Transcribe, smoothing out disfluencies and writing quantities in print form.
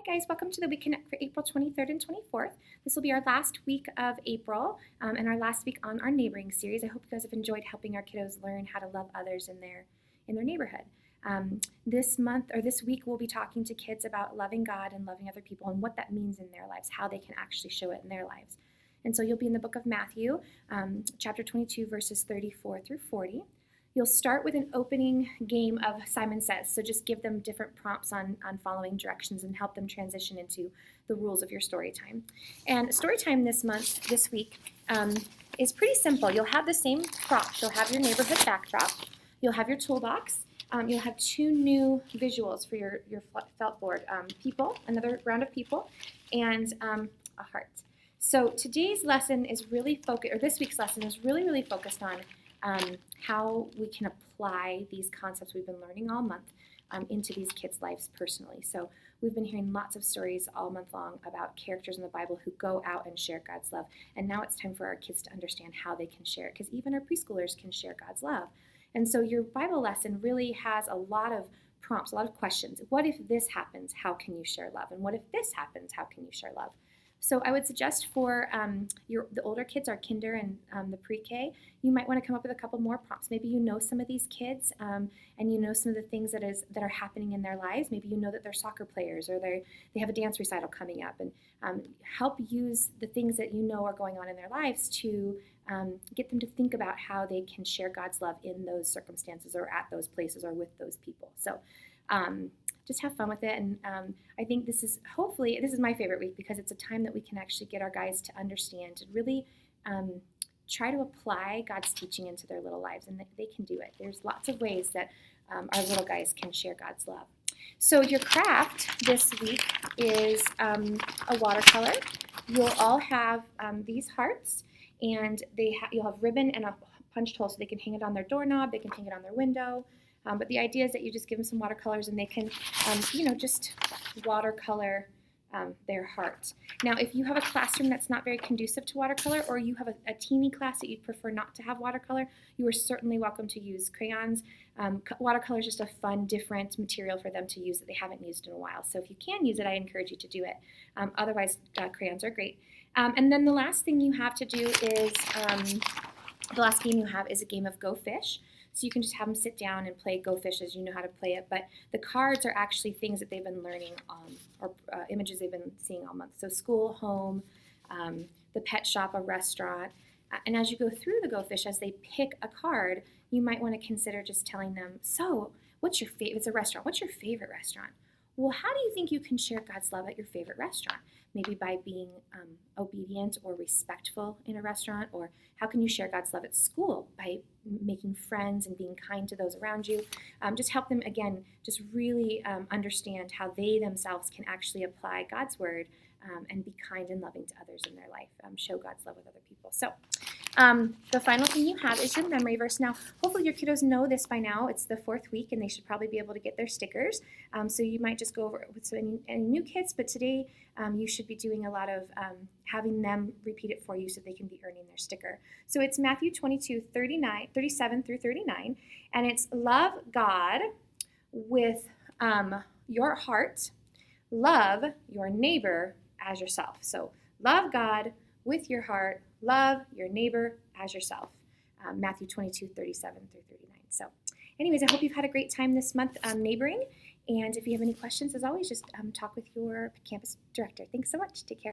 guys, welcome to the Week Connect for April 23rd and 24th. This will be our last week of April and our last week on our neighboring series. I hope you guys have enjoyed helping our kiddos learn how to love others in their neighborhood. This week we'll be talking to kids about loving God and loving other people and what that means in their lives, how they can actually show it in their lives. And so you'll be in the book of Matthew, chapter 22, verses 34 through 40. You'll start with an opening game of Simon Says, so just give them different prompts on following directions and help them transition into the rules of your story time. And story time this week, is pretty simple. You'll have the same props. You'll have your neighborhood backdrop. You'll have your toolbox. You'll have two new visuals for your felt board. People, another round of people, and a heart. So today's lesson is really focused, or this week's lesson is really focused on how we can apply these concepts we've been learning all month into these kids' lives personally. So we've been hearing lots of stories all month long about characters in the Bible who go out and share God's love. And now it's time for our kids to understand how they can share it, because even our preschoolers can share God's love. And so your Bible lesson really has a lot of prompts, a lot of questions. What if this happens? How can you share love? And what if this happens? How can you share love? So I would suggest for the older kids, our kinder and the pre-K, you might want to come up with a couple more prompts. Maybe you know some of these kids and you know some of the things that are happening in their lives. Maybe you know that they're soccer players or they have a dance recital coming up, and help use the things that you know are going on in their lives to get them to think about how they can share God's love in those circumstances or at those places or with those people. So just have fun with it, and I think this is my favorite week because it's a time that we can actually get our guys to understand, to really try to apply God's teaching into their little lives, and they can do it. There's lots of ways that our little guys can share God's love. So your craft this week is a watercolor. You'll all have these hearts, and you'll have ribbon and a punch hole so they can hang it on their doorknob, they can hang it on their window. But the idea is that you just give them some watercolors and they can, just watercolor their heart. Now, if you have a classroom that's not very conducive to watercolor, or you have a teeny class that you'd prefer not to have watercolor, you are certainly welcome to use crayons. Watercolor is just a fun, different material for them to use that they haven't used in a while. So if you can use it, I encourage you to do it. Otherwise, crayons are great. And then the last thing you have to do is, the last game you have is a game of Go Fish. So you can just have them sit down and play Go Fish as you know how to play it. But the cards are actually things that they've been learning or images they've been seeing all month. So school, home, the pet shop, a restaurant. And as you go through the Go Fish, as they pick a card, you might want to consider just telling them, so what's your favorite? It's a restaurant. What's your favorite restaurant? Well, how do you think you can share God's love at your favorite restaurant? Maybe by being obedient or respectful in a restaurant. Or how can you share God's love at school? By making friends and being kind to those around you. Just help them, again, just really understand how they themselves can actually apply God's word and be kind and loving to others in their life. Show God's love with other people. So the final thing you have is your memory verse. Now, hopefully your kiddos know this by now. It's the 4th week, and they should probably be able to get their stickers. So you might just go over it with any new kids, but today you should be doing a lot of having them repeat it for you so they can be earning their sticker. So it's Matthew 22, 37 through 39, and it's love God with your heart, love your neighbor as yourself. So love God with your heart, love your neighbor as yourself. Matthew 22, 37 through 39. So anyways, I hope you've had a great time this month neighboring. And if you have any questions, as always, just talk with your campus director. Thanks so much. Take care.